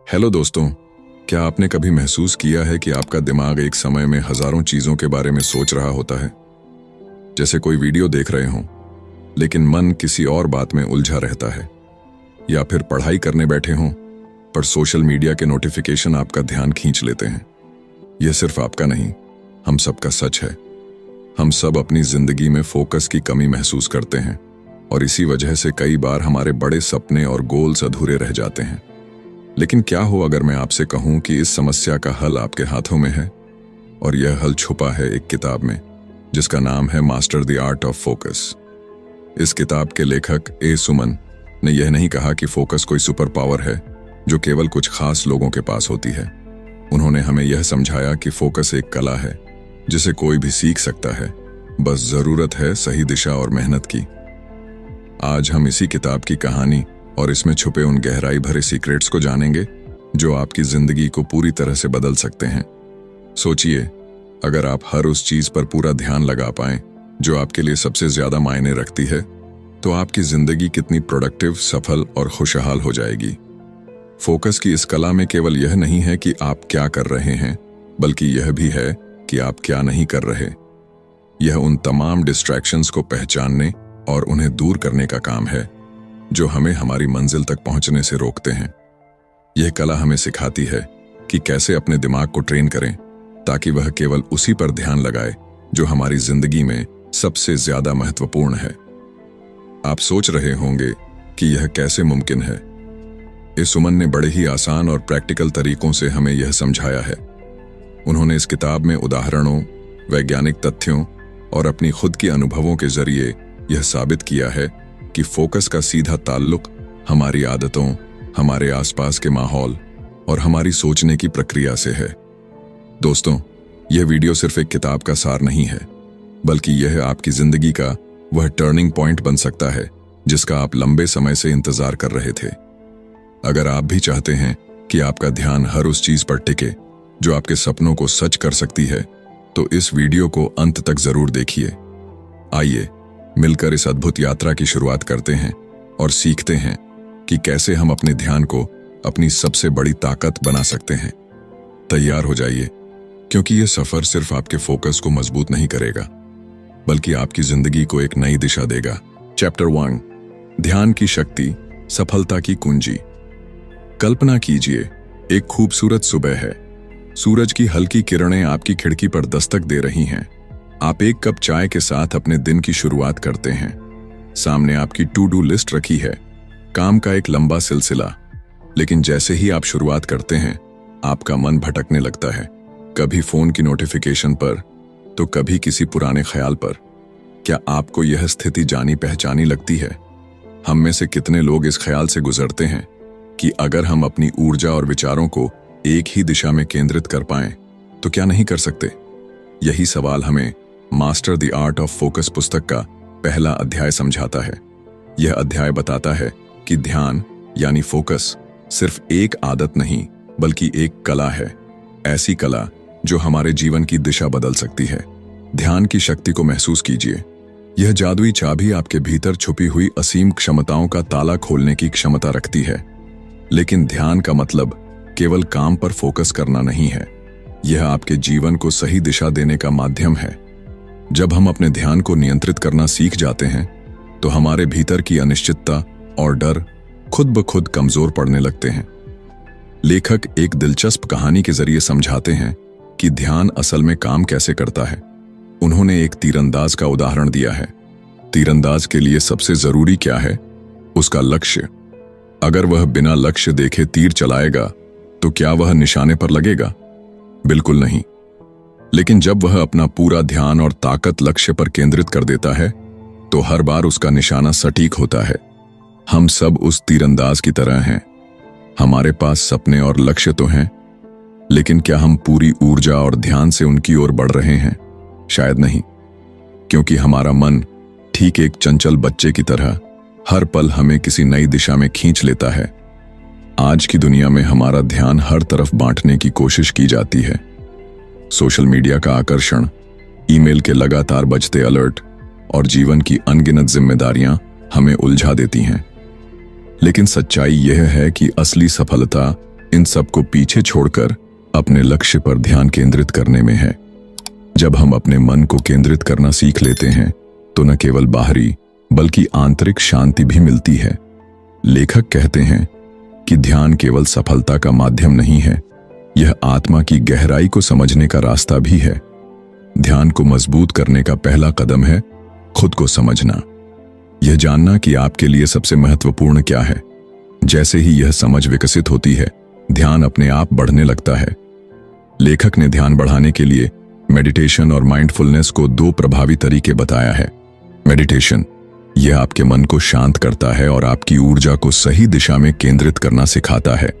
Hello दोस्तों, क्या आपने कभी महसूस किया है कि आपका दिमाग एक समय में हजारों चीजों के बारे में सोच रहा होता है? जैसे कोई वीडियो देख रहे हों, लेकिन मन किसी और बात में उलझा रहता है, या फिर पढ़ाई करने बैठे हों पर सोशल मीडिया के नोटिफिकेशन आपका ध्यान खींच लेते हैं। यह सिर्फ आपका नहीं, हम सबका सच है। हम सब अपनी जिंदगी में फोकस की कमी महसूस करते हैं और इसी वजह से कई बार हमारे बड़े सपने और गोल्स अधूरे रह जाते हैं। लेकिन क्या हो अगर मैं आपसे कहूं कि इस समस्या का हल आपके हाथों में है, और यह हल छुपा है एक किताब में जिसका नाम है master the art of focus. इस किताब के लेखक ए सुमन ने यह नहीं कहा कि फोकस कोई सुपर पावर है जो केवल कुछ खास लोगों के पास होती है। उन्होंने हमें यह समझाया कि फोकस एक कला है जिसे कोई भी सीख सकता है, बस जरूरत है सही दिशा और मेहनत की। आज हम इसी किताब की कहानी और इसमें छुपे उन गहराई भरे सीक्रेट्स को जानेंगे जो आपकी जिंदगी को पूरी तरह से बदल सकते हैं। सोचिए, अगर आप हर उस चीज पर पूरा ध्यान लगा पाएं जो आपके लिए सबसे ज्यादा मायने रखती है, तो आपकी जिंदगी कितनी प्रोडक्टिव, सफल और खुशहाल हो जाएगी। फोकस की इस कला में केवल यह नहीं है कि आप क्या कर रहे हैं, बल्कि यह भी है कि आप क्या नहीं कर रहे। यह उन तमाम डिस्ट्रैक्शंस को पहचानने और उन्हें दूर करने का काम है जो हमें हमारी मंजिल तक पहुंचने से रोकते हैं। यह कला हमें सिखाती है कि कैसे अपने दिमाग को ट्रेन करें ताकि वह केवल उसी पर ध्यान लगाए जो हमारी जिंदगी में सबसे ज्यादा महत्वपूर्ण है। आप सोच रहे होंगे कि यह कैसे मुमकिन है। इस सुमन ने बड़े ही आसान और प्रैक्टिकल तरीकों से हमें यह समझाया है। उन्होंने इस किताब में उदाहरणों, वैज्ञानिक तथ्यों और अपनी खुद के अनुभवों के जरिए यह साबित किया है कि फोकस का सीधा ताल्लुक हमारी आदतों, हमारे आसपास के माहौल और हमारी सोचने की प्रक्रिया से है। दोस्तों, यह वीडियो सिर्फ एक किताब का सार नहीं है, बल्कि यह आपकी जिंदगी का वह टर्निंग पॉइंट बन सकता है जिसका आप लंबे समय से इंतजार कर रहे थे। अगर आप भी चाहते हैं कि आपका ध्यान हर उस चीज पर टिके जो आपके सपनों को सच कर सकती है, तो इस वीडियो को अंत तक जरूर देखिए। आइए मिलकर इस अद्भुत यात्रा की शुरुआत करते हैं और सीखते हैं कि कैसे हम अपने ध्यान को अपनी सबसे बड़ी ताकत बना सकते हैं। तैयार हो जाइए, क्योंकि यह सफर सिर्फ आपके फोकस को मजबूत नहीं करेगा, बल्कि आपकी जिंदगी को एक नई दिशा देगा। चैप्टर 1, ध्यान की शक्ति, सफलता की कुंजी। कल्पना कीजिए, एक खूबसूरत सुबह है। सूरज की हल्की किरणें आपकी खिड़की पर दस्तक दे रही हैं। आप एक कप चाय के साथ अपने दिन की शुरुआत करते हैं। सामने आपकी टू डू लिस्ट रखी है, काम का एक लंबा सिलसिला। लेकिन जैसे ही आप शुरुआत करते हैं, आपका मन भटकने लगता है, कभी फोन की नोटिफिकेशन पर तो कभी किसी पुराने ख्याल पर। क्या आपको यह स्थिति जानी पहचानी लगती है? हम में से कितने लोग इस ख्याल से गुजरते हैं कि अगर हम अपनी ऊर्जा और विचारों को एक ही दिशा में केंद्रित कर पाएं, तो क्या नहीं कर सकते? यही सवाल हमें master the art of focus पुस्तक का पहला अध्याय समझाता है। यह अध्याय बताता है कि ध्यान यानी फोकस सिर्फ एक आदत नहीं, बल्कि एक कला है। ऐसी कला जो हमारे जीवन की दिशा बदल सकती है। ध्यान की शक्ति को महसूस कीजिए। यह जादुई चाबी आपके भीतर छुपी हुई असीम क्षमताओं का ताला खोलने की क्षमता रखती है। लेकिन ध्यान का मतलब केवल काम पर फोकस करना नहीं है, यह आपके जीवन को सही दिशा देने का माध्यम है। जब हम अपने ध्यान को नियंत्रित करना सीख जाते हैं, तो हमारे भीतर की अनिश्चितता और डर खुद ब खुद कमजोर पड़ने लगते हैं। लेखक एक दिलचस्प कहानी के जरिए समझाते हैं कि ध्यान असल में काम कैसे करता है। उन्होंने एक तीरंदाज का उदाहरण दिया है। तीरंदाज के लिए सबसे जरूरी क्या है? उसका लक्ष्य। अगर वह बिना लक्ष्य देखे तीर चलाएगा तो क्या वह निशाने पर लगेगा? बिल्कुल नहीं। लेकिन जब वह अपना पूरा ध्यान और ताकत लक्ष्य पर केंद्रित कर देता है, तो हर बार उसका निशाना सटीक होता है। हम सब उस तीरंदाज की तरह हैं। हमारे पास सपने और लक्ष्य तो हैं, लेकिन क्या हम पूरी ऊर्जा और ध्यान से उनकी ओर बढ़ रहे हैं? शायद नहीं, क्योंकि हमारा मन ठीक एक चंचल बच्चे की तरह हर पल हमें किसी नई दिशा में खींच लेता है। आज की दुनिया में हमारा ध्यान हर तरफ बांटने की कोशिश की जाती है। सोशल मीडिया का आकर्षण, ईमेल के लगातार बजते अलर्ट और जीवन की अनगिनत जिम्मेदारियां हमें उलझा देती हैं। लेकिन सच्चाई यह है कि असली सफलता इन सब को पीछे छोड़कर अपने लक्ष्य पर ध्यान केंद्रित करने में है। जब हम अपने मन को केंद्रित करना सीख लेते हैं तो न केवल बाहरी बल्कि आंतरिक शांति भी मिलती है। लेखक कहते हैं कि ध्यान केवल सफलता का माध्यम नहीं है, यह आत्मा की गहराई को समझने का रास्ता भी है। ध्यान को मजबूत करने का पहला कदम है खुद को समझना, यह जानना कि आपके लिए सबसे महत्वपूर्ण क्या है। जैसे ही यह समझ विकसित होती है, ध्यान अपने आप बढ़ने लगता है। लेखक ने ध्यान बढ़ाने के लिए मेडिटेशन और माइंडफुलनेस को दो प्रभावी तरीके बताया है। मेडिटेशन, यह आपके मन को शांत करता है और आपकी ऊर्जा को सही दिशा में केंद्रित करना सिखाता है।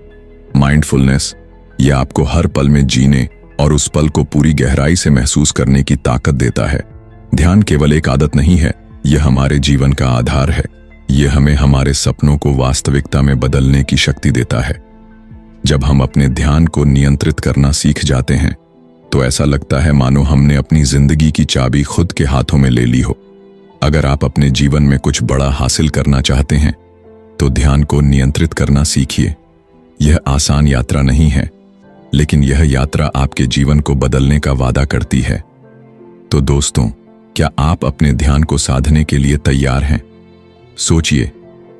माइंडफुलनेस, यह आपको हर पल में जीने और उस पल को पूरी गहराई से महसूस करने की ताकत देता है। ध्यान केवल एक आदत नहीं है, यह हमारे जीवन का आधार है। यह हमें हमारे सपनों को वास्तविकता में बदलने की शक्ति देता है। जब हम अपने ध्यान को नियंत्रित करना सीख जाते हैं तो ऐसा लगता है मानो हमने अपनी जिंदगी की चाबी खुद के हाथों में ले ली हो। अगर आप अपने जीवन में कुछ बड़ा हासिल करना चाहते हैं तो ध्यान को नियंत्रित करना सीखिए। यह आसान यात्रा नहीं है, लेकिन यह यात्रा आपके जीवन को बदलने का वादा करती है। तो दोस्तों, क्या आप अपने ध्यान को साधने के लिए तैयार हैं? सोचिए,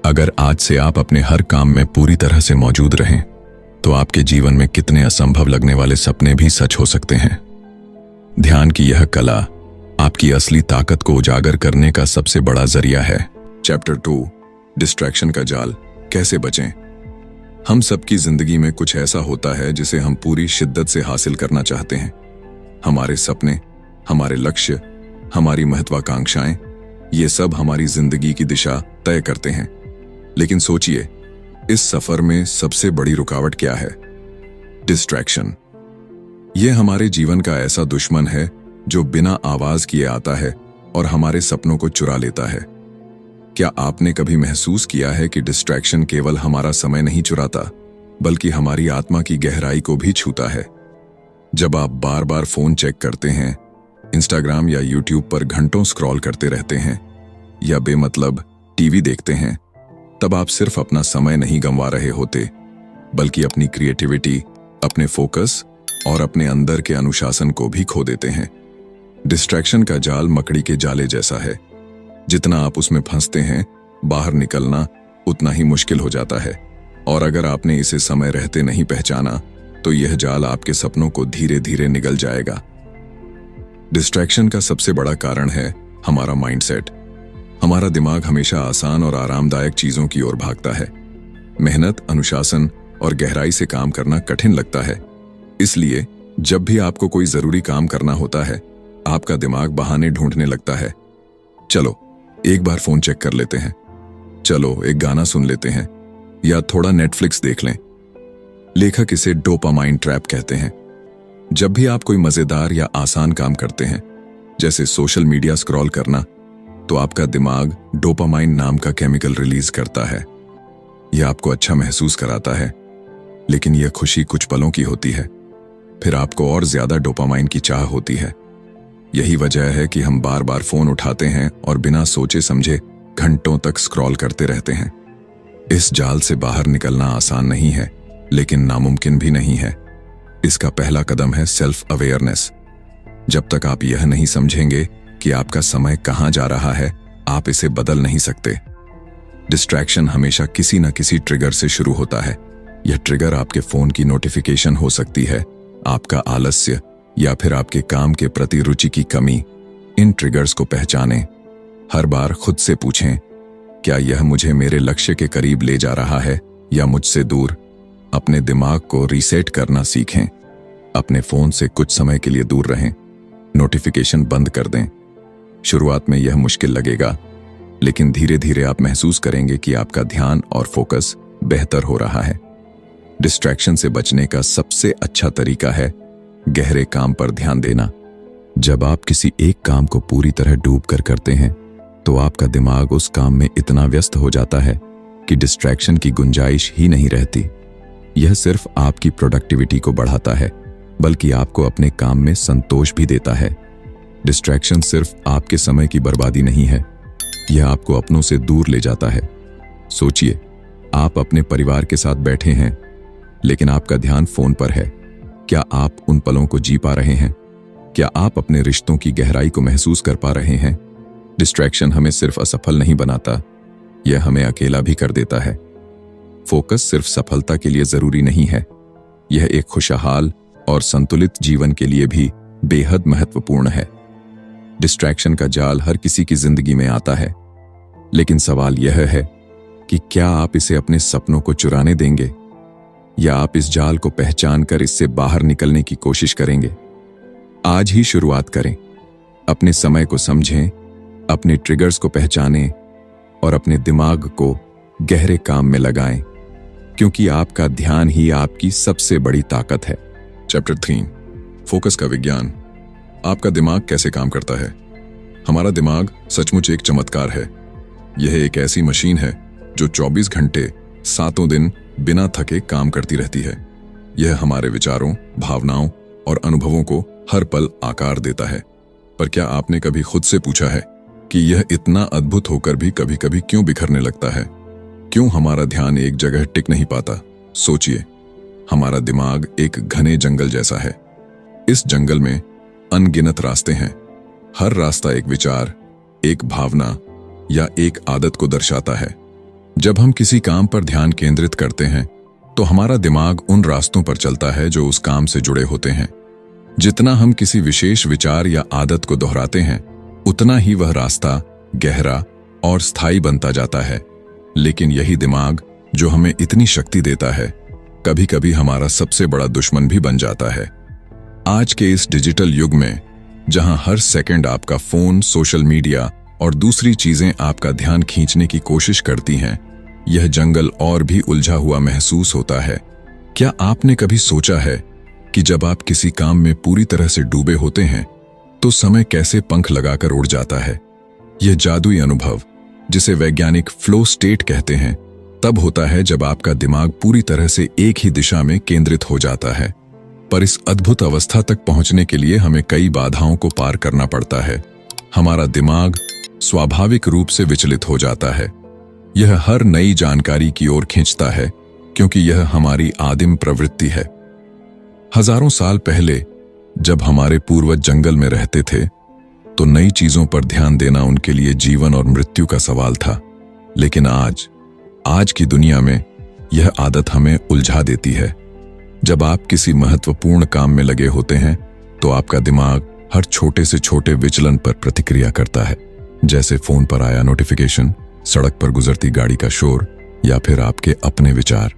अगर आज से आप अपने हर काम में पूरी तरह से मौजूद रहें तो आपके जीवन में कितने असंभव लगने वाले सपने भी सच हो सकते हैं। ध्यान की यह कला आपकी असली ताकत को उजागर करने का सबसे बड़ा जरिया है। चैप्टर 2, डिस्ट्रैक्शन का जाल, कैसे बचें। हम सबकी जिंदगी में कुछ ऐसा होता है जिसे हम पूरी शिद्दत से हासिल करना चाहते हैं। हमारे सपने, हमारे लक्ष्य, हमारी महत्वाकांक्षाएं, ये सब हमारी जिंदगी की दिशा तय करते हैं। लेकिन सोचिए, इस सफर में सबसे बड़ी रुकावट क्या है? डिस्ट्रैक्शन। यह हमारे जीवन का ऐसा दुश्मन है जो बिना आवाज किए आता है और हमारे सपनों को चुरा लेता है। क्या आपने कभी महसूस किया है कि डिस्ट्रैक्शन केवल हमारा समय नहीं चुराता, बल्कि हमारी आत्मा की गहराई को भी छूता है? जब आप बार बार फोन चेक करते हैं, इंस्टाग्राम या यूट्यूब पर घंटों स्क्रॉल करते रहते हैं या बेमतलब टीवी देखते हैं, तब आप सिर्फ अपना समय नहीं गंवा रहे होते, बल्कि अपनी क्रिएटिविटी, अपने फोकस और अपने अंदर के अनुशासन को भी खो देते हैं। डिस्ट्रैक्शन का जाल मकड़ी के जाले जैसा है। जितना आप उसमें फंसते हैं, बाहर निकलना उतना ही मुश्किल हो जाता है। और अगर आपने इसे समय रहते नहीं पहचाना तो यह जाल आपके सपनों को धीरे धीरे निगल जाएगा। डिस्ट्रैक्शन का सबसे बड़ा कारण है हमारा माइंडसेट। हमारा दिमाग हमेशा आसान और आरामदायक चीजों की ओर भागता है। मेहनत, अनुशासन और गहराई से काम करना कठिन लगता है। इसलिए जब भी आपको कोई जरूरी काम करना होता है, आपका दिमाग बहाने ढूंढने लगता है। चलो एक बार फोन चेक कर लेते हैं, चलो एक गाना सुन लेते हैं, या थोड़ा नेटफ्लिक्स देख लें। लेखक इसे डोपामाइन ट्रैप कहते हैं। जब भी आप कोई मजेदार या आसान काम करते हैं, जैसे सोशल मीडिया स्क्रॉल करना, तो आपका दिमाग डोपामाइन नाम का केमिकल रिलीज करता है। यह आपको अच्छा महसूस कराता है, लेकिन यह खुशी कुछ पलों की होती है। फिर आपको और ज्यादा डोपामाइन की चाह होती है। यही वजह है कि हम बार बार फोन उठाते हैं और बिना सोचे समझे घंटों तक स्क्रॉल करते रहते हैं। इस जाल से बाहर निकलना आसान नहीं है, लेकिन नामुमकिन भी नहीं है। इसका पहला कदम है सेल्फ अवेयरनेस। जब तक आप यह नहीं समझेंगे कि आपका समय कहां जा रहा है, आप इसे बदल नहीं सकते। डिस्ट्रैक्शन हमेशा किसी न किसी ट्रिगर से शुरू होता है। यह ट्रिगर आपके फोन की नोटिफिकेशन हो सकती है, आपका आलस्य, या फिर आपके काम के प्रति रुचि की कमी। इन ट्रिगर्स को पहचानें। हर बार खुद से पूछें, क्या यह मुझे मेरे लक्ष्य के करीब ले जा रहा है या मुझसे दूर? अपने दिमाग को रीसेट करना सीखें। अपने फोन से कुछ समय के लिए दूर रहें, नोटिफिकेशन बंद कर दें। शुरुआत में यह मुश्किल लगेगा, लेकिन धीरे धीरे आप महसूस करेंगे कि आपका ध्यान और फोकस बेहतर हो रहा है। डिस्ट्रैक्शन से बचने का सबसे अच्छा तरीका है गहरे काम पर ध्यान देना। जब आप किसी एक काम को पूरी तरह डूब कर करते हैं, तो आपका दिमाग उस काम में इतना व्यस्त हो जाता है कि डिस्ट्रैक्शन की गुंजाइश ही नहीं रहती। यह सिर्फ आपकी प्रोडक्टिविटी को बढ़ाता है, बल्कि आपको अपने काम में संतोष भी देता है। डिस्ट्रैक्शन सिर्फ आपके समय की बर्बादी नहीं है, यह आपको अपनों से दूर ले जाता है। सोचिए, आप अपने परिवार के साथ बैठे हैं, लेकिन आपका ध्यान फोन पर है। क्या आप उन पलों को जी पा रहे हैं? क्या आप अपने रिश्तों की गहराई को महसूस कर पा रहे हैं? डिस्ट्रैक्शन हमें सिर्फ असफल नहीं बनाता, यह हमें अकेला भी कर देता है। फोकस सिर्फ सफलता के लिए जरूरी नहीं है, यह एक खुशहाल और संतुलित जीवन के लिए भी बेहद महत्वपूर्ण है। डिस्ट्रैक्शन का जाल हर किसी की जिंदगी में आता है, लेकिन सवाल यह है कि क्या आप इसे अपने सपनों को चुराने देंगे या आप इस जाल को पहचान कर इससे बाहर निकलने की कोशिश करेंगे? आज ही शुरुआत करें। अपने समय को समझें, अपने ट्रिगर्स को पहचानें और अपने दिमाग को गहरे काम में लगाएं, क्योंकि आपका ध्यान ही आपकी सबसे बड़ी ताकत है। चैप्टर 3, फोकस का विज्ञान। आपका दिमाग कैसे काम करता है? हमारा दिमाग सचमुच एक चमत्कार है। यह एक ऐसी मशीन है जो 24 घंटे 7 दिन बिना थके काम करती रहती है। यह हमारे विचारों, भावनाओं और अनुभवों को हर पल आकार देता है। पर क्या आपने कभी खुद से पूछा है कि यह इतना अद्भुत होकर भी कभी कभी क्यों बिखरने लगता है? क्यों हमारा ध्यान एक जगह टिक नहीं पाता? सोचिए, हमारा दिमाग एक घने जंगल जैसा है। इस जंगल में अनगिनत रास्ते हैं। हर रास्ता एक विचार, एक भावना या एक आदत को दर्शाता है। जब हम किसी काम पर ध्यान केंद्रित करते हैं तो हमारा दिमाग उन रास्तों पर चलता है जो उस काम से जुड़े होते हैं। जितना हम किसी विशेष विचार या आदत को दोहराते हैं, उतना ही वह रास्ता गहरा और स्थायी बनता जाता है। लेकिन यही दिमाग जो हमें इतनी शक्ति देता है, कभी कभी हमारा सबसे बड़ा दुश्मन भी बन जाता है। आज के इस डिजिटल युग में, जहां हर सेकंड आपका फोन, सोशल मीडिया और दूसरी चीजें आपका ध्यान खींचने की कोशिश करती हैं, यह जंगल और भी उलझा हुआ महसूस होता है। क्या आपने कभी सोचा है कि जब आप किसी काम में पूरी तरह से डूबे होते हैं तो समय कैसे पंख लगाकर उड़ जाता है? यह जादुई अनुभव, जिसे वैज्ञानिक फ्लो स्टेट कहते हैं, तब होता है जब आपका दिमाग पूरी तरह से एक ही दिशा में केंद्रित हो जाता है। पर इस अद्भुत अवस्था तक पहुंचने के लिए हमें कई बाधाओं को पार करना पड़ता है। हमारा दिमाग स्वाभाविक रूप से विचलित हो जाता है। यह हर नई जानकारी की ओर खींचता है, क्योंकि यह हमारी आदिम प्रवृत्ति है। हजारों साल पहले जब हमारे पूर्वज जंगल में रहते थे, तो नई चीजों पर ध्यान देना उनके लिए जीवन और मृत्यु का सवाल था। लेकिन आज की दुनिया में यह आदत हमें उलझा देती है। जब आप किसी महत्वपूर्ण काम में लगे होते हैं, तो आपका दिमाग हर छोटे से छोटे विचलन पर प्रतिक्रिया करता है, जैसे फोन पर आया नोटिफिकेशन, सड़क पर गुजरती गाड़ी का शोर या फिर आपके अपने विचार।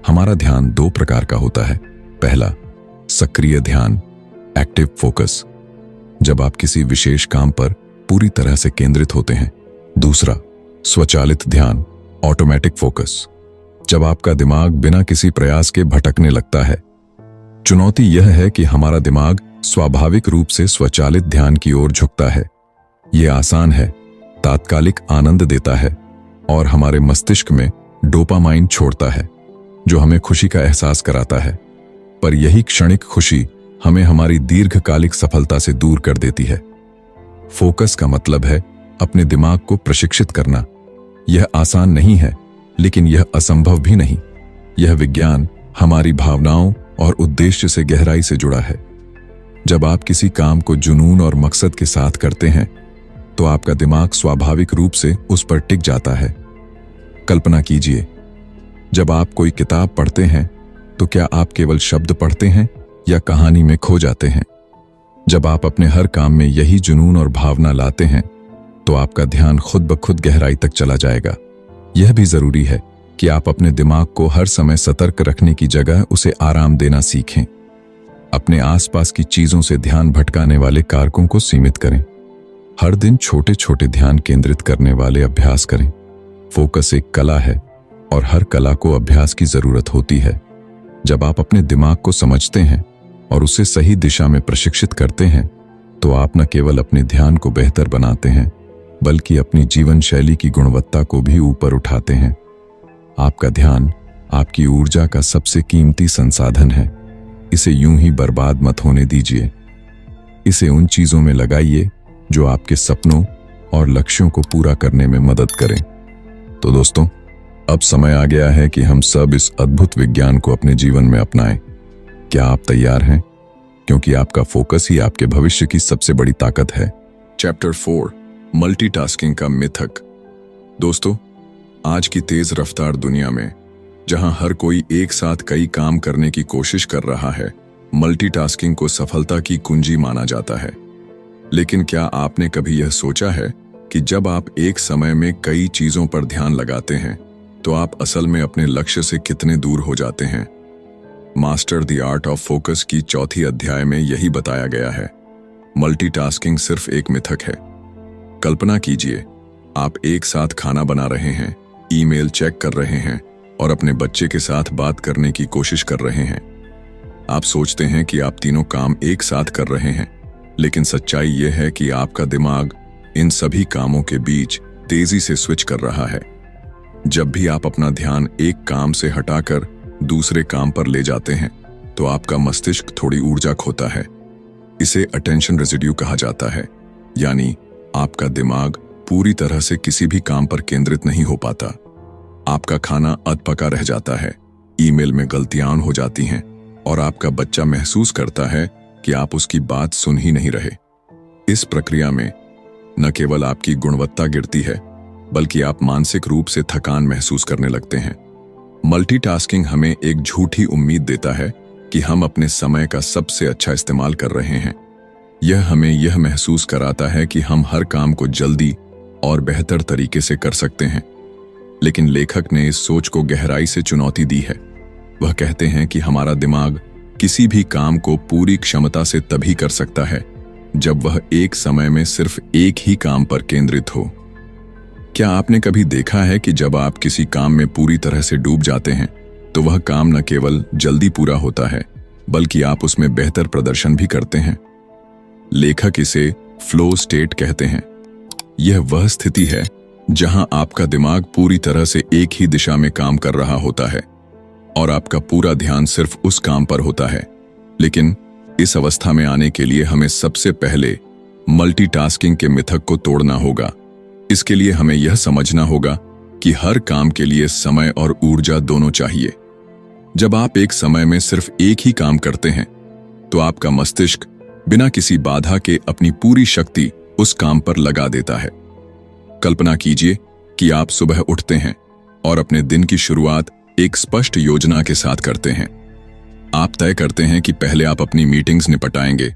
हमारा ध्यान 2 प्रकार का होता है। पहला, सक्रिय ध्यान, एक्टिव फोकस, जब आप किसी विशेष काम पर पूरी तरह से केंद्रित होते हैं। दूसरा, स्वचालित ध्यान, ऑटोमेटिक फोकस, जब आपका दिमाग बिना किसी प्रयास के भटकने लगता है। चुनौती यह है कि हमारा दिमाग स्वाभाविक रूप से स्वचालित ध्यान की ओर झुकता है। यह आसान है, तात्कालिक आनंद देता है और हमारे मस्तिष्क में डोपामाइन छोड़ता है, जो हमें खुशी का एहसास कराता है। पर यही क्षणिक खुशी हमें हमारी दीर्घकालिक सफलता से दूर कर देती है। फोकस का मतलब है अपने दिमाग को प्रशिक्षित करना। यह आसान नहीं है, लेकिन यह असंभव भी नहीं। यह विज्ञान हमारी भावनाओं और उद्देश्य से गहराई से जुड़ा है। जब आप किसी काम को जुनून और मकसद के साथ करते हैं, तो आपका दिमाग स्वाभाविक रूप से उस पर टिक जाता है। कल्पना कीजिए, जब आप कोई किताब पढ़ते हैं, तो क्या आप केवल शब्द पढ़ते हैं या कहानी में खो जाते हैं? जब आप अपने हर काम में यही जुनून और भावना लाते हैं, तो आपका ध्यान खुद ब खुद गहराई तक चला जाएगा। यह भी जरूरी है कि आप अपने दिमाग को हर समय सतर्क रखने की जगह उसे आराम देना सीखें। अपने आसपास की चीजों से ध्यान भटकाने वाले कारकों को सीमित करें। हर दिन छोटे छोटे ध्यान केंद्रित करने वाले अभ्यास करें। फोकस एक कला है और हर कला को अभ्यास की जरूरत होती है। जब आप अपने दिमाग को समझते हैं और उसे सही दिशा में प्रशिक्षित करते हैं, तो आप न केवल अपने ध्यान को बेहतर बनाते हैं, बल्कि अपनी जीवन शैली की गुणवत्ता को भी ऊपर उठाते हैं। आपका ध्यान आपकी ऊर्जा का सबसे कीमती संसाधन है। इसे यूं ही बर्बाद मत होने दीजिए। इसे उन चीजों में लगाइए जो आपके सपनों और लक्ष्यों को पूरा करने में मदद करें। तो दोस्तों, अब समय आ गया है कि हम सब इस अद्भुत विज्ञान को अपने जीवन में अपनाएं। क्या आप तैयार हैं? क्योंकि आपका फोकस ही आपके भविष्य की सबसे बड़ी ताकत है। चैप्टर 4, मल्टीटास्किंग का मिथक। दोस्तों, आज की तेज रफ्तार दुनिया में जहां हर कोई एक साथ कई काम करने की कोशिश कर रहा है, मल्टीटास्किंग को सफलता की कुंजी माना जाता है। लेकिन क्या आपने कभी यह सोचा है कि जब आप एक समय में कई चीजों पर ध्यान लगाते हैं तो आप असल में अपने लक्ष्य से कितने दूर हो जाते हैं? Master the art of focus की चौथी अध्याय में यही बताया गया है। मल्टीटास्किंग सिर्फ एक मिथक है। कल्पना कीजिए, आप एक साथ खाना बना रहे हैं, ईमेल चेक कर रहे हैं और अपने बच्चे के साथ बात करने की कोशिश कर रहे हैं। आप सोचते हैं कि आप तीनों काम एक साथ कर रहे हैं, लेकिन सच्चाई यह है कि आपका दिमाग इन सभी कामों के बीच तेजी से स्विच कर रहा है। जब भी आप अपना ध्यान एक काम से हटाकर दूसरे काम पर ले जाते हैं तो आपका मस्तिष्क थोड़ी ऊर्जा खोता है। इसे अटेंशन रेजिड्यू कहा जाता है, यानी आपका दिमाग पूरी तरह से किसी भी काम पर केंद्रित नहीं हो पाता। आपका खाना अधपका रह जाता है, ईमेल में गलतियां हो जाती हैं और आपका बच्चा महसूस करता है कि आप उसकी बात सुन ही नहीं रहे। इस प्रक्रिया में न केवल आपकी गुणवत्ता गिरती है, बल्कि आप मानसिक रूप से थकान महसूस करने लगते हैं। मल्टीटास्किंग हमें एक झूठी उम्मीद देता है कि हम अपने समय का सबसे अच्छा इस्तेमाल कर रहे हैं। यह हमें यह महसूस कराता है कि हम हर काम को जल्दी और बेहतर तरीके से कर सकते हैं। लेकिन लेखक ने इस सोच को गहराई से चुनौती दी है। वह कहते हैं कि हमारा दिमाग किसी भी काम को पूरी क्षमता से तभी कर सकता है जब वह एक समय में सिर्फ एक ही काम पर केंद्रित हो। क्या आपने कभी देखा है कि जब आप किसी काम में पूरी तरह से डूब जाते हैं तो वह काम न केवल जल्दी पूरा होता है, बल्कि आप उसमें बेहतर प्रदर्शन भी करते हैं? लेखक इसे फ्लो स्टेट कहते हैं। यह वह स्थिति है जहां आपका दिमाग पूरी तरह से एक ही दिशा में काम कर रहा होता है और आपका पूरा ध्यान सिर्फ उस काम पर होता है। लेकिन इस अवस्था में आने के लिए हमें सबसे पहले मल्टीटास्किंग के मिथक को तोड़ना होगा। इसके लिए हमें यह समझना होगा कि हर काम के लिए समय और ऊर्जा दोनों चाहिए। जब आप एक समय में सिर्फ एक ही काम करते हैं तो आपका मस्तिष्क बिना किसी बाधा के अपनी पूरी शक्ति उस काम पर लगा देता है। कल्पना कीजिए कि आप सुबह उठते हैं और अपने दिन की शुरुआत एक स्पष्ट योजना के साथ करते हैं। आप तय करते हैं कि पहले आप अपनी मीटिंग्स निपटाएंगे,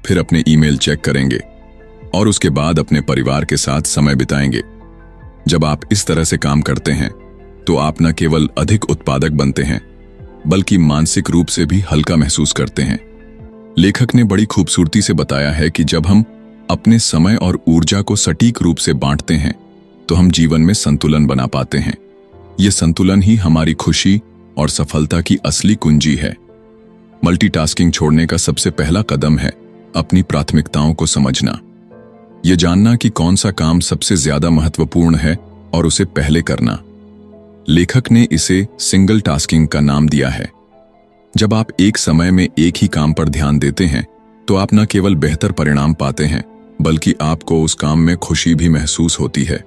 फिर अपने ईमेल चेक करेंगे और उसके बाद अपने परिवार के साथ समय बिताएंगे। जब आप इस तरह से काम करते हैं तो आप न केवल अधिक उत्पादक बनते हैं, बल्कि मानसिक रूप से भी हल्का महसूस करते हैं। लेखक ने बड़ी खूबसूरती से बताया है कि जब हम अपने समय और ऊर्जा को सटीक रूप से बांटते हैं तो हम जीवन में संतुलन बना पाते हैं। यह संतुलन ही हमारी खुशी और सफलता की असली कुंजी है। मल्टीटास्किंग छोड़ने का सबसे पहला कदम है अपनी प्राथमिकताओं को समझना। यह जानना कि कौन सा काम सबसे ज्यादा महत्वपूर्ण है और उसे पहले करना। लेखक ने इसे सिंगल टास्किंग का नाम दिया है। जब आप एक समय में एक ही काम पर ध्यान देते हैं तो आप न केवल बेहतर परिणाम पाते हैं, बल्कि आपको उस काम में खुशी भी महसूस होती है।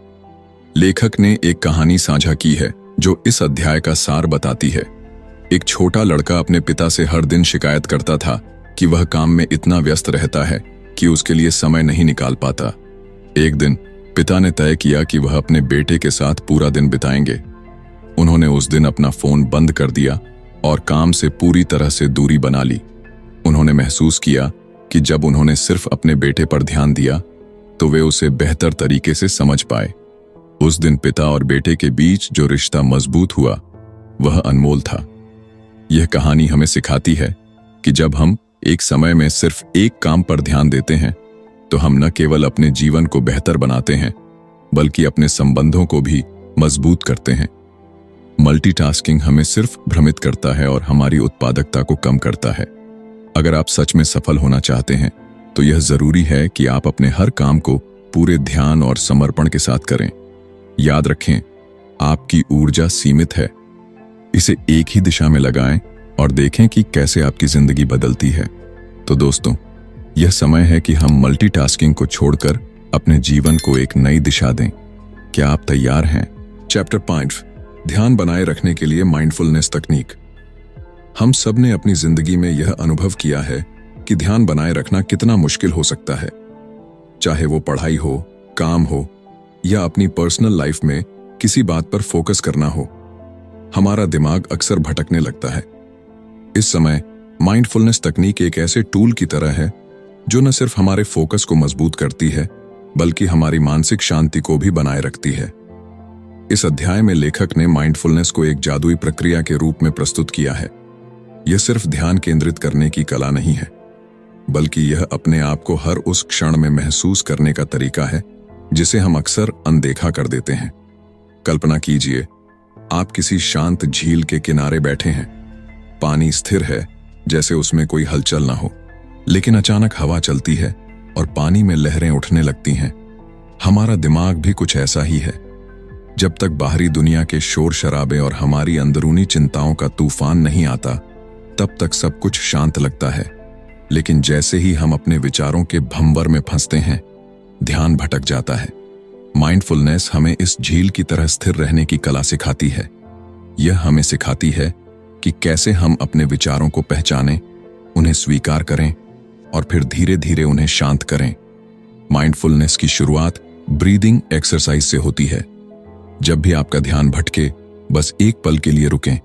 लेखक ने एक कहानी साझा की है जो इस अध्याय का सार बताती है। एक छोटा लड़का अपने पिता से हर दिन शिकायत करता था कि वह काम में इतना व्यस्त रहता है कि उसके लिए समय नहीं निकाल पाता। एक दिन पिता ने तय किया कि वह अपने बेटे के साथ पूरा दिन बिताएंगे। उन्होंने उस दिन अपना फोन बंद कर दिया और काम से पूरी तरह से दूरी बना ली। उन्होंने महसूस किया कि जब उन्होंने सिर्फ अपने बेटे पर ध्यान दिया तो वे उसे बेहतर तरीके से समझ पाए। उस दिन पिता और बेटे के बीच जो रिश्ता मजबूत हुआ वह अनमोल था। यह कहानी हमें सिखाती है कि जब हम एक समय में सिर्फ एक काम पर ध्यान देते हैं तो हम न केवल अपने जीवन को बेहतर बनाते हैं, बल्कि अपने संबंधों को भी मजबूत करते हैं। मल्टीटास्किंग हमें सिर्फ भ्रमित करता है और हमारी उत्पादकता को कम करता है। अगर आप सच में सफल होना चाहते हैं तो यह जरूरी है कि आप अपने हर काम को पूरे ध्यान और समर्पण के साथ करें। याद रखें, आपकी ऊर्जा सीमित है। इसे एक ही दिशा में लगाएं और देखें कि कैसे आपकी जिंदगी बदलती है। तो दोस्तों, यह समय है कि हम मल्टीटास्किंग को छोड़कर अपने जीवन को एक नई दिशा दें। क्या आप तैयार हैं? चैप्टर 5, ध्यान बनाए रखने के लिए माइंडफुलनेस तकनीक। हम सब ने अपनी जिंदगी में यह अनुभव किया है कि ध्यान बनाए रखना कितना मुश्किल हो सकता है। चाहे वो पढ़ाई हो, काम हो या अपनी पर्सनल लाइफ में किसी बात पर फोकस करना हो, हमारा दिमाग अक्सर भटकने लगता है। इस समय माइंडफुलनेस तकनीक एक ऐसे टूल की तरह है जो न सिर्फ हमारे फोकस को मजबूत करती है बल्कि हमारी मानसिक शांति को भी बनाए रखती है। इस अध्याय में लेखक ने माइंडफुलनेस को एक जादुई प्रक्रिया के रूप में प्रस्तुत किया है। यह सिर्फ ध्यान केंद्रित करने की कला नहीं है, बल्कि यह अपने आप को हर उस क्षण में महसूस करने का तरीका है जिसे हम अक्सर अनदेखा कर देते हैं। कल्पना कीजिए, आप किसी शांत झील के किनारे बैठे हैं। पानी स्थिर है, जैसे उसमें कोई हलचल ना हो, लेकिन अचानक हवा चलती है और पानी में लहरें उठने लगती हैं। हमारा दिमाग भी कुछ ऐसा ही है। जब तक बाहरी दुनिया के शोर शराबे और हमारी अंदरूनी चिंताओं का तूफान नहीं आता, तब तक सब कुछ शांत लगता है। लेकिन जैसे ही हम अपने विचारों के भंवर में फंसते हैं, ध्यान भटक जाता है। माइंडफुलनेस हमें इस झील की तरह स्थिर रहने की कला सिखाती है। यह हमें सिखाती है कि कैसे हम अपने विचारों को पहचानें, उन्हें स्वीकार करें और फिर धीरे धीरे उन्हें शांत करें। माइंडफुलनेस की शुरुआत ब्रीदिंग एक्सरसाइज से होती है। जब भी आपका ध्यान भटके, बस एक पल के लिए रुकें,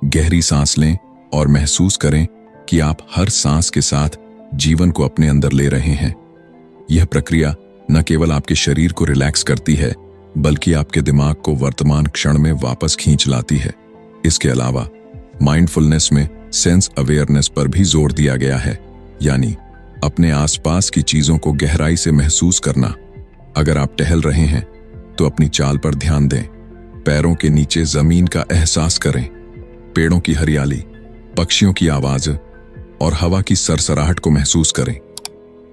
गहरी सांस लें और महसूस करें कि आप हर सांस के साथ जीवन को अपने अंदर ले रहे हैं। यह प्रक्रिया न केवल आपके शरीर को रिलैक्स करती है, बल्कि आपके दिमाग को वर्तमान क्षण में वापस खींच लाती है। इसके अलावा माइंडफुलनेस में सेंस अवेयरनेस पर भी जोर दिया गया है, यानी अपने आसपास की चीजों को गहराई से महसूस करना। अगर आप टहल रहे हैं तो अपनी चाल पर ध्यान दें, पैरों के नीचे जमीन का एहसास करें, पेड़ों की हरियाली, पक्षियों की आवाज और हवा की सरसराहट को महसूस करें।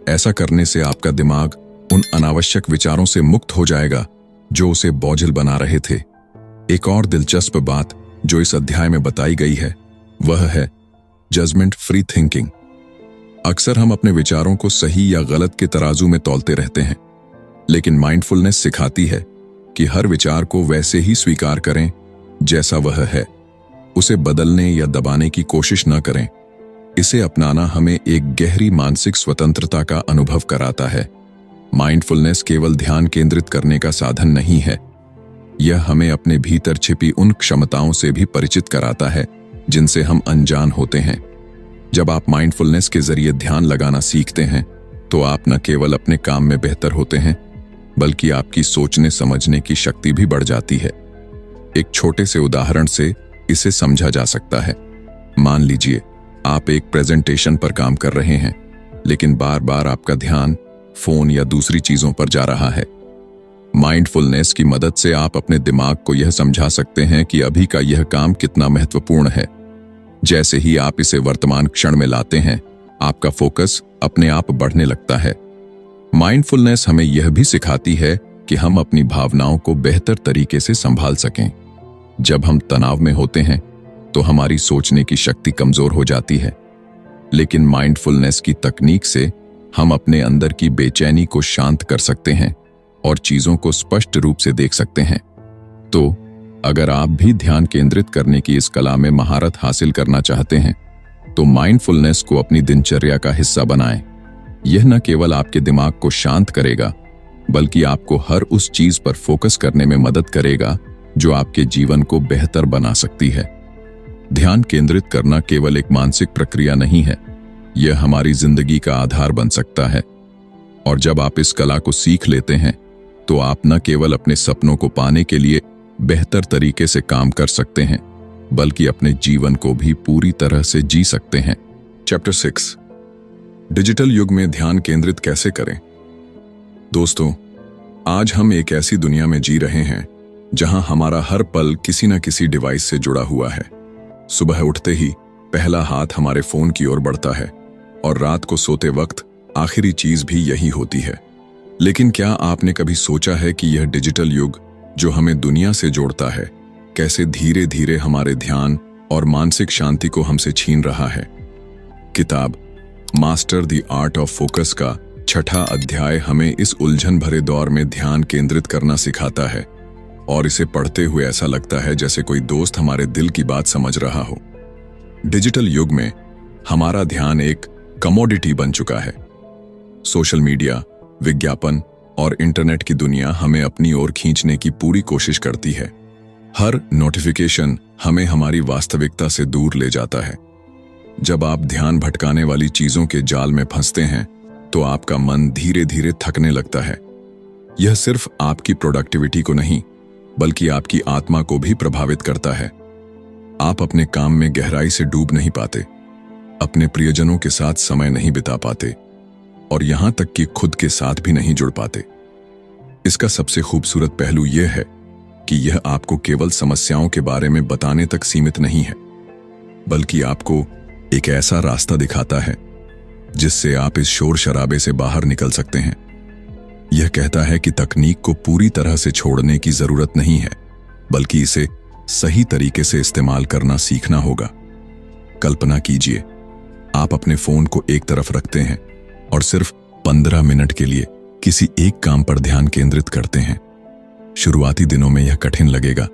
ऐसा करने से आपका दिमाग उन अनावश्यक विचारों से मुक्त हो जाएगा जो उसे बोझिल बना रहे थे। एक और दिलचस्प बात जो इस अध्याय में बताई गई है वह है जजमेंट फ्री थिंकिंग। अक्सर हम अपने विचारों को सही या गलत के तराजू में तौलते रहते हैं, लेकिन माइंडफुलनेस सिखाती है कि हर विचार को वैसे ही स्वीकार करें जैसा वह है। उसे बदलने या दबाने की कोशिश न करें। इसे अपनाना हमें एक गहरी मानसिक स्वतंत्रता का अनुभव कराता है। माइंडफुलनेस केवल ध्यान केंद्रित करने का साधन नहीं है, यह हमें अपने भीतर छिपी उन क्षमताओं से भी परिचित कराता है जिनसे हम अनजान होते हैं। जब आप माइंडफुलनेस के जरिए ध्यान लगाना सीखते हैं, तो आप न केवल अपने काम में बेहतर होते हैं, बल्कि आपकी सोचने समझने की शक्ति भी बढ़ जाती है। एक छोटे से उदाहरण से इसे समझा जा सकता है। मान लीजिए आप एक प्रेजेंटेशन पर काम कर रहे हैं, लेकिन बार बार आपका ध्यान फोन या दूसरी चीजों पर जा रहा है। माइंडफुलनेस की मदद से आप अपने दिमाग को यह समझा सकते हैं कि अभी का यह काम कितना महत्वपूर्ण है। जैसे ही आप इसे वर्तमान क्षण में लाते हैं, आपका फोकस अपने आप बढ़ने लगता है। माइंडफुलनेस हमें यह भी सिखाती है कि हम अपनी भावनाओं को बेहतर तरीके से संभाल सकें। जब हम तनाव में होते हैं तो हमारी सोचने की शक्ति कमजोर हो जाती है, लेकिन माइंडफुलनेस की तकनीक से हम अपने अंदर की बेचैनी को शांत कर सकते हैं और चीजों को स्पष्ट रूप से देख सकते हैं। तो अगर आप भी ध्यान केंद्रित करने की इस कला में महारत हासिल करना चाहते हैं, तो माइंडफुलनेस को अपनी दिनचर्या का हिस्सा बनाएं। यह न केवल आपके दिमाग को शांत करेगा, बल्कि आपको हर उस चीज पर फोकस करने में मदद करेगा जो आपके जीवन को बेहतर बना सकती है। ध्यान केंद्रित करना केवल एक मानसिक प्रक्रिया नहीं है, यह हमारी जिंदगी का आधार बन सकता है। और जब आप इस कला को सीख लेते हैं, तो आप न केवल अपने सपनों को पाने के लिए बेहतर तरीके से काम कर सकते हैं, बल्कि अपने जीवन को भी पूरी तरह से जी सकते हैं। चैप्टर 6, डिजिटल युग में ध्यान केंद्रित कैसे करें। दोस्तों, आज हम एक ऐसी दुनिया में जी रहे हैं जहां हमारा हर पल किसी न किसी डिवाइस से जुड़ा हुआ है। सुबह उठते ही पहला हाथ हमारे फोन की ओर बढ़ता है और रात को सोते वक्त आखिरी चीज भी यही होती है। लेकिन क्या आपने कभी सोचा है कि यह डिजिटल युग जो हमें दुनिया से जोड़ता है, कैसे धीरे धीरे हमारे ध्यान और मानसिक शांति को हमसे छीन रहा है। किताब master the art of focus का 6वां अध्याय हमें इस उलझन भरे दौर में ध्यान केंद्रित करना सिखाता है। और इसे पढ़ते हुए ऐसा लगता है जैसे कोई दोस्त हमारे दिल की बात समझ रहा हो। डिजिटल युग में हमारा ध्यान एक कमोडिटी बन चुका है। सोशल मीडिया, विज्ञापन और इंटरनेट की दुनिया हमें अपनी ओर खींचने की पूरी कोशिश करती है। हर नोटिफिकेशन हमें हमारी वास्तविकता से दूर ले जाता है। जब आप ध्यान भटकाने वाली चीजों के जाल में फंसते हैं तो आपका मन धीरे धीरे थकने लगता है। यह सिर्फ आपकी प्रोडक्टिविटी को नहीं बल्कि आपकी आत्मा को भी प्रभावित करता है। आप अपने काम में गहराई से डूब नहीं पाते, अपने प्रियजनों के साथ समय नहीं बिता पाते और यहां तक कि खुद के साथ भी नहीं जुड़ पाते। इसका सबसे खूबसूरत पहलू यह है कि यह आपको केवल समस्याओं के बारे में बताने तक सीमित नहीं है, बल्कि आपको एक ऐसा रास्ता दिखाता है जिससे आप इस शोर शराबे से बाहर निकल सकते हैं। यह कहता है कि तकनीक को पूरी तरह से छोड़ने की जरूरत नहीं है, बल्कि इसे सही तरीके से इस्तेमाल करना सीखना होगा। कल्पना कीजिए, आप अपने फोन को एक तरफ रखते हैं और सिर्फ 15 मिनट के लिए किसी एक काम पर ध्यान केंद्रित करते हैं। शुरुआती दिनों में यह कठिन लगेगा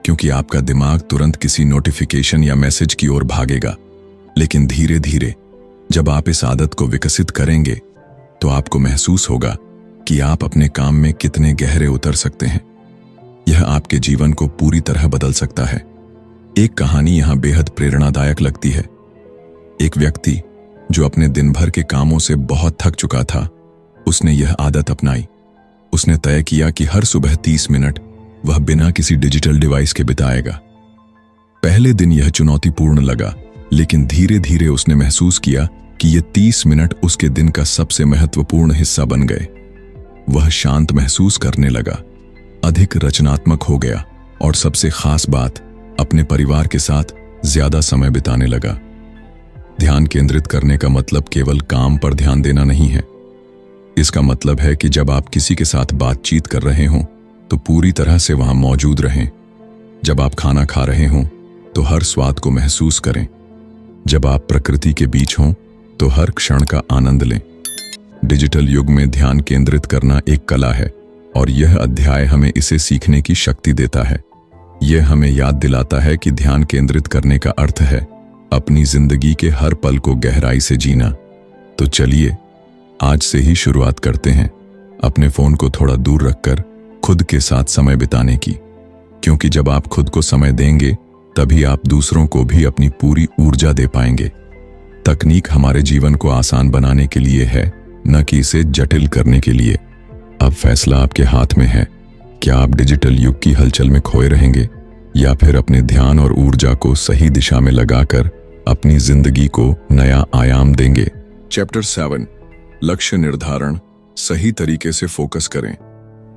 क्योंकि आपका दिमाग तुरंत किसी नोटिफिकेशन या मैसेज की ओर भागेगा, लेकिन धीरे धीरे जब आप इस आदत को विकसित करेंगे तो आपको महसूस होगा कि आप अपने काम में कितने गहरे उतर सकते हैं। यह आपके जीवन को पूरी तरह बदल सकता है। एक कहानी यहां बेहद प्रेरणादायक लगती है। एक व्यक्ति जो अपने दिन भर के कामों से बहुत थक चुका था, उसने यह आदत अपनाई। उसने तय किया कि हर सुबह 30 मिनट वह बिना किसी डिजिटल डिवाइस के बिताएगा। पहले दिन यह चुनौतीपूर्ण लगा, लेकिन धीरे धीरे उसने महसूस किया कि ये 30 मिनट उसके दिन का सबसे महत्वपूर्ण हिस्सा बन गए। वह शांत महसूस करने लगा, अधिक रचनात्मक हो गया और सबसे खास बात, अपने परिवार के साथ ज्यादा समय बिताने लगा। ध्यान केंद्रित करने का मतलब केवल काम पर ध्यान देना नहीं है। इसका मतलब है कि जब आप किसी के साथ बातचीत कर रहे हों तो पूरी तरह से वहां मौजूद रहें। जब आप खाना खा रहे हों तो हर स्वाद को महसूस करें। जब आप प्रकृति के बीच हों तो हर क्षण का आनंद लें। डिजिटल युग में ध्यान केंद्रित करना एक कला है और यह अध्याय हमें इसे सीखने की शक्ति देता है। यह हमें याद दिलाता है कि ध्यान केंद्रित करने का अर्थ है अपनी जिंदगी के हर पल को गहराई से जीना। तो चलिए आज से ही शुरुआत करते हैं अपने फोन को थोड़ा दूर रखकर खुद के साथ समय बिताने की, क्योंकि जब आप खुद को समय देंगे तभी आप दूसरों को भी अपनी पूरी ऊर्जा दे पाएंगे। तकनीक हमारे जीवन को आसान बनाने के लिए है, न कि इसे जटिल करने के लिए। अब फैसला आपके हाथ में है। क्या आप डिजिटल युग की हलचल में खोए रहेंगे या फिर अपने ध्यान और ऊर्जा को सही दिशा में लगाकर अपनी जिंदगी को नया आयाम देंगे। चैप्टर 7, लक्ष्य निर्धारण, सही तरीके से फोकस करें।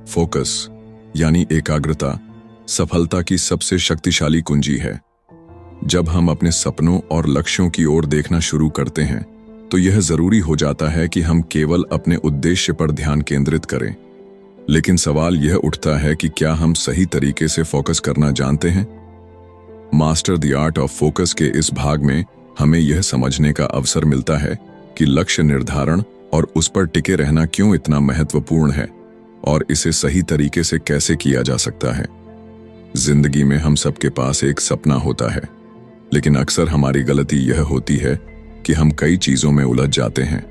फोकस यानी एकाग्रता सफलता की सबसे शक्तिशाली कुंजी है। जब हम अपने सपनों और लक्ष्यों की ओर देखना शुरू करते हैं तो यह जरूरी हो जाता है कि हम केवल अपने उद्देश्य पर ध्यान केंद्रित करें। लेकिन सवाल यह उठता है कि क्या हम सही तरीके से फोकस करना जानते हैं? Master the art of focus के इस भाग में हमें यह समझने का अवसर मिलता है कि लक्ष्य निर्धारण और उस पर टिके रहना क्यों इतना महत्वपूर्ण है और इसे सही तरीके से कैसे किया जा सकता है। जिंदगी में हम सबके पास एक सपना होता है, लेकिन अक्सर हमारी गलती यह होती है कि हम कई चीजों में उलझ जाते हैं।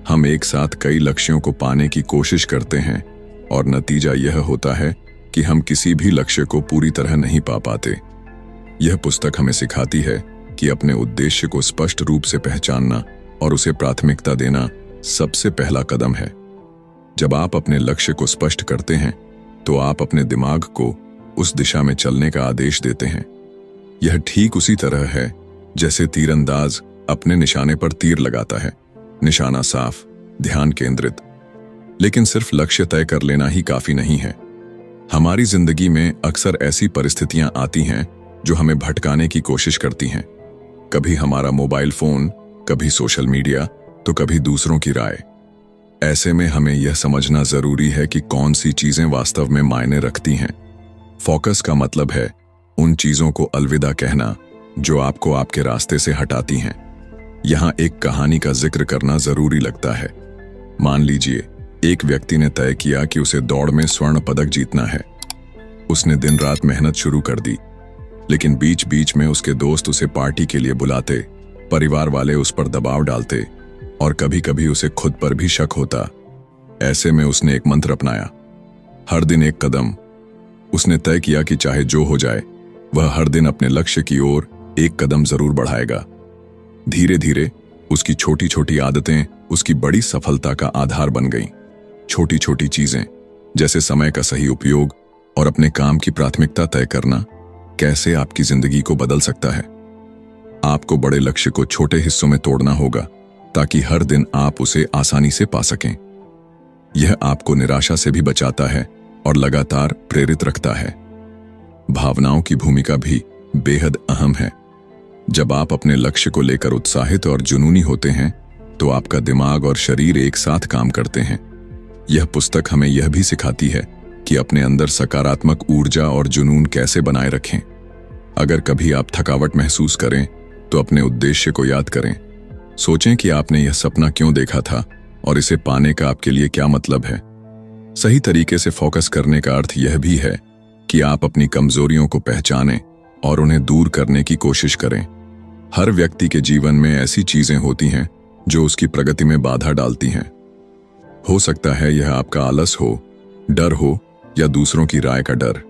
हम एक साथ कई लक्ष्यों को पाने की कोशिश करते हैं और नतीजा यह होता है कि हम किसी भी लक्ष्य को पूरी तरह नहीं पा पाते। यह पुस्तक हमें सिखाती है कि अपने उद्देश्य को स्पष्ट रूप से पहचानना और उसे प्राथमिकता देना सबसे पहला कदम है। जब आप अपने लक्ष्य को स्पष्ट करते हैं तो आप अपने दिमाग को उस दिशा में चलने का आदेश देते हैं। यह ठीक उसी तरह है जैसे तीरंदाज अपने निशाने पर तीर लगाता है। निशाना साफ, ध्यान केंद्रित। लेकिन सिर्फ लक्ष्य तय कर लेना ही काफी नहीं है। हमारी जिंदगी में अक्सर ऐसी परिस्थितियां आती हैं जो हमें भटकाने की कोशिश करती हैं। कभी हमारा मोबाइल फोन, कभी सोशल मीडिया, तो कभी दूसरों की राय। ऐसे में हमें यह समझना जरूरी है कि कौन सी चीजें वास्तव में मायने रखती हैं। फोकस का मतलब है उन चीजों को अलविदा कहना जो आपको आपके रास्ते से हटाती हैं। यहां एक कहानी का जिक्र करना जरूरी लगता है। मान लीजिए एक व्यक्ति ने तय किया कि उसे दौड़ में स्वर्ण पदक जीतना है। उसने दिन रात मेहनत शुरू कर दी, लेकिन बीच बीच में उसके दोस्त उसे पार्टी के लिए बुलाते, परिवार वाले उस पर दबाव डालते और कभी कभी उसे खुद पर भी शक होता। ऐसे में उसने एक मंत्र अपनाया, हर दिन एक कदम। उसने तय किया कि चाहे जो हो जाए, वह हर दिन अपने लक्ष्य की ओर एक कदम जरूर बढ़ाएगा। धीरे धीरे उसकी छोटी छोटी आदतें उसकी बड़ी सफलता का आधार बन गईं। छोटी छोटी चीजें जैसे समय का सही उपयोग और अपने काम की प्राथमिकता तय करना कैसे आपकी जिंदगी को बदल सकता है। आपको बड़े लक्ष्य को छोटे हिस्सों में तोड़ना होगा ताकि हर दिन आप उसे आसानी से पा सकें। यह आपको निराशा से भी बचाता है और लगातार प्रेरित रखता है। भावनाओं की भूमिका भी बेहद अहम है। जब आप अपने लक्ष्य को लेकर उत्साहित और जुनूनी होते हैं तो आपका दिमाग और शरीर एक साथ काम करते हैं। यह पुस्तक हमें यह भी सिखाती है कि अपने अंदर सकारात्मक ऊर्जा और जुनून कैसे बनाए रखें। अगर कभी आप थकावट महसूस करें तो अपने उद्देश्य को याद करें। सोचें कि आपने यह सपना क्यों देखा था और इसे पाने का आपके लिए क्या मतलब है। सही तरीके से फोकस करने का अर्थ यह भी है कि आप अपनी कमजोरियों को पहचानें और उन्हें दूर करने की कोशिश करें। हर व्यक्ति के जीवन में ऐसी चीजें होती हैं जो उसकी प्रगति में बाधा डालती हैं। हो सकता है यह आपका आलस हो, डर हो या दूसरों की राय का डर।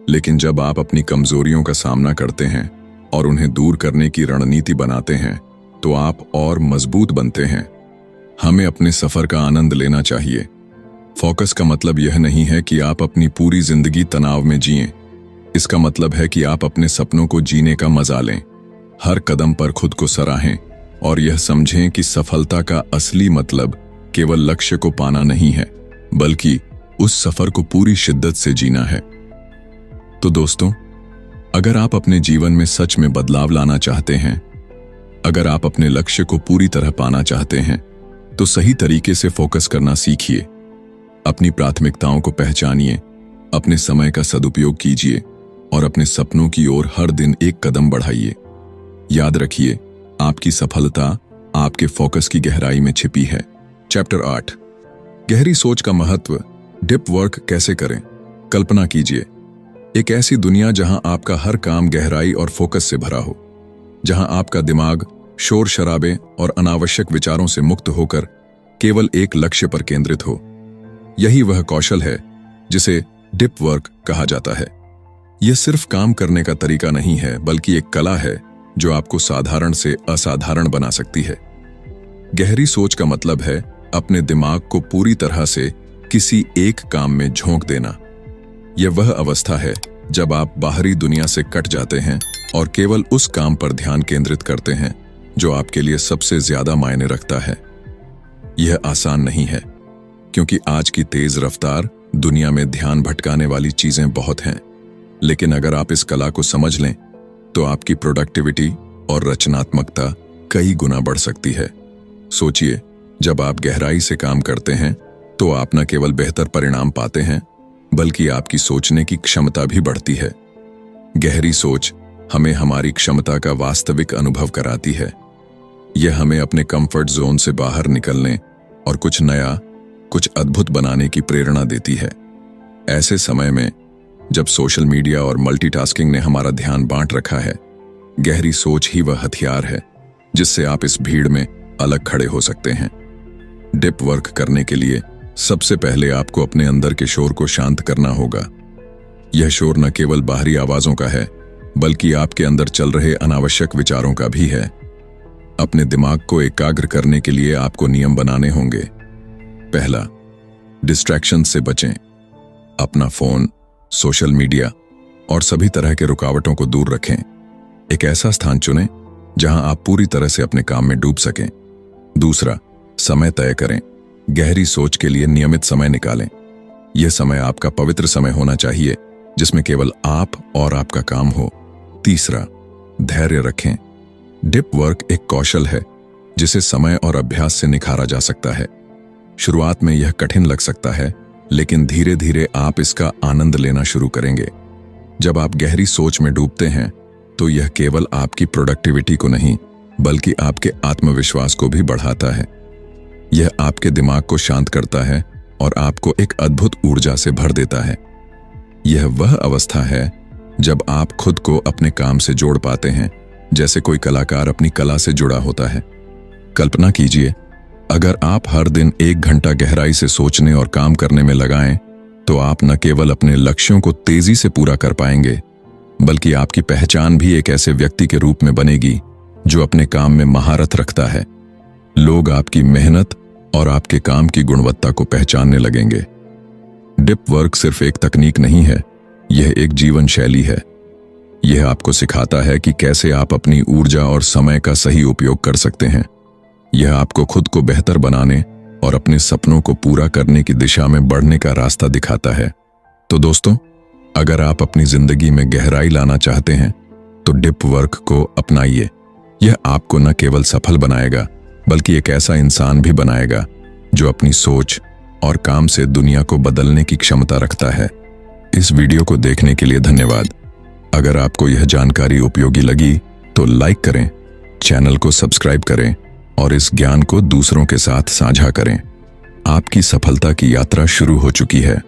लेकिन जब आप अपनी कमजोरियों का सामना करते हैं और उन्हें दूर करने की रणनीति बनाते हैं तो आप और मजबूत बनते हैं। हमें अपने सफर का आनंद लेना चाहिए। फोकस का मतलब यह नहीं है कि आप अपनी पूरी जिंदगी तनाव में जिएं। इसका मतलब है कि आप अपने सपनों को जीने का मजा लें। हर कदम पर खुद को सराहें और यह समझें कि सफलता का असली मतलब केवल लक्ष्य को पाना नहीं है, बल्कि उस सफर को पूरी शिद्दत से जीना है। तो दोस्तों, अगर आप अपने जीवन में सच में बदलाव लाना चाहते हैं, अगर आप अपने लक्ष्य को पूरी तरह पाना चाहते हैं, तो सही तरीके से फोकस करना सीखिए। अपनी प्राथमिकताओं को पहचानिए, अपने समय का सदुपयोग कीजिए और अपने सपनों की ओर हर दिन एक कदम बढ़ाइए। याद रखिए, आपकी सफलता आपके फोकस की गहराई में छिपी है। चैप्टर 8, गहरी सोच का महत्व। डीप वर्क कैसे करें। कल्पना कीजिए एक ऐसी दुनिया जहां आपका हर काम गहराई और फोकस से भरा हो, जहां आपका दिमाग शोर शराबे और अनावश्यक विचारों से मुक्त होकर केवल एक लक्ष्य पर केंद्रित हो। यही वह कौशल है जिसे डीप वर्क कहा जाता है। यह सिर्फ काम करने का तरीका नहीं है, बल्कि एक कला है जो आपको साधारण से असाधारण बना सकती है। गहरी सोच का मतलब है अपने दिमाग को पूरी तरह से किसी एक काम में झोंक देना। यह वह अवस्था है जब आप बाहरी दुनिया से कट जाते हैं और केवल उस काम पर ध्यान केंद्रित करते हैं जो आपके लिए सबसे ज्यादा मायने रखता है। यह आसान नहीं है, क्योंकि आज की तेज रफ्तार दुनिया में ध्यान भटकाने वाली चीजें बहुत हैं। लेकिन अगर आप इस कला को समझ लें तो आपकी प्रोडक्टिविटी और रचनात्मकता कई गुना बढ़ सकती है। सोचिए, जब आप गहराई से काम करते हैं तो आप न केवल बेहतर परिणाम पाते हैं, बल्कि आपकी सोचने की क्षमता भी बढ़ती है। गहरी सोच हमें हमारी क्षमता का वास्तविक अनुभव कराती है। यह हमें अपने कंफर्ट जोन से बाहर निकलने और कुछ नया, कुछ अद्भुत बनाने की प्रेरणा देती है। ऐसे समय में जब सोशल मीडिया और मल्टीटास्किंग ने हमारा ध्यान बांट रखा है, गहरी सोच ही वह हथियार है जिससे आप इस भीड़ में अलग खड़े हो सकते हैं। डीप वर्क करने के लिए सबसे पहले आपको अपने अंदर के शोर को शांत करना होगा। यह शोर न केवल बाहरी आवाजों का है, बल्कि आपके अंदर चल रहे अनावश्यक विचारों का भी है। अपने दिमाग को एकाग्र करने के लिए आपको नियम बनाने होंगे। पहला, डिस्ट्रैक्शन से बचें। अपना फोन, सोशल मीडिया और सभी तरह के रुकावटों को दूर रखें। एक ऐसा स्थान चुनें जहां आप पूरी तरह से अपने काम में डूब सकें। दूसरा, समय तय करें। गहरी सोच के लिए नियमित समय निकालें। यह समय आपका पवित्र समय होना चाहिए, जिसमें केवल आप और आपका काम हो। तीसरा, धैर्य रखें। डीप वर्क एक कौशल है जिसे समय और अभ्यास से निखारा जा सकता है। शुरुआत में यह कठिन लग सकता है, लेकिन धीरे धीरे आप इसका आनंद लेना शुरू करेंगे। जब आप गहरी सोच में डूबते हैं तो यह केवल आपकी प्रोडक्टिविटी को नहीं, बल्कि आपके आत्मविश्वास को भी बढ़ाता है। यह आपके दिमाग को शांत करता है और आपको एक अद्भुत ऊर्जा से भर देता है। यह वह अवस्था है जब आप खुद को अपने काम से जोड़ पाते हैं, जैसे कोई कलाकार अपनी कला से जुड़ा होता है। कल्पना कीजिए, अगर आप हर दिन 1 घंटा गहराई से सोचने और काम करने में लगाएं, तो आप न केवल अपने लक्ष्यों को तेजी से पूरा कर पाएंगे, बल्कि आपकी पहचान भी एक ऐसे व्यक्ति के रूप में बनेगी जो अपने काम में महारत रखता है। लोग आपकी मेहनत और आपके काम की गुणवत्ता को पहचानने लगेंगे। डीप वर्क सिर्फ एक तकनीक नहीं है, यह एक जीवन शैली है। यह आपको सिखाता है कि कैसे आप अपनी ऊर्जा और समय का सही उपयोग कर सकते हैं। यह आपको खुद को बेहतर बनाने और अपने सपनों को पूरा करने की दिशा में बढ़ने का रास्ता दिखाता है। तो दोस्तों, अगर आप अपनी जिंदगी में गहराई लाना चाहते हैं तो डीप वर्क को अपनाइए। यह आपको न केवल सफल बनाएगा, बल्कि एक ऐसा इंसान भी बनाएगा जो अपनी सोच और काम से दुनिया को बदलने की क्षमता रखता है। इस वीडियो को देखने के लिए धन्यवाद। अगर आपको यह जानकारी उपयोगी लगी तो लाइक करें, चैनल को सब्सक्राइब करें और इस ज्ञान को दूसरों के साथ साझा करें। आपकी सफलता की यात्रा शुरू हो चुकी है।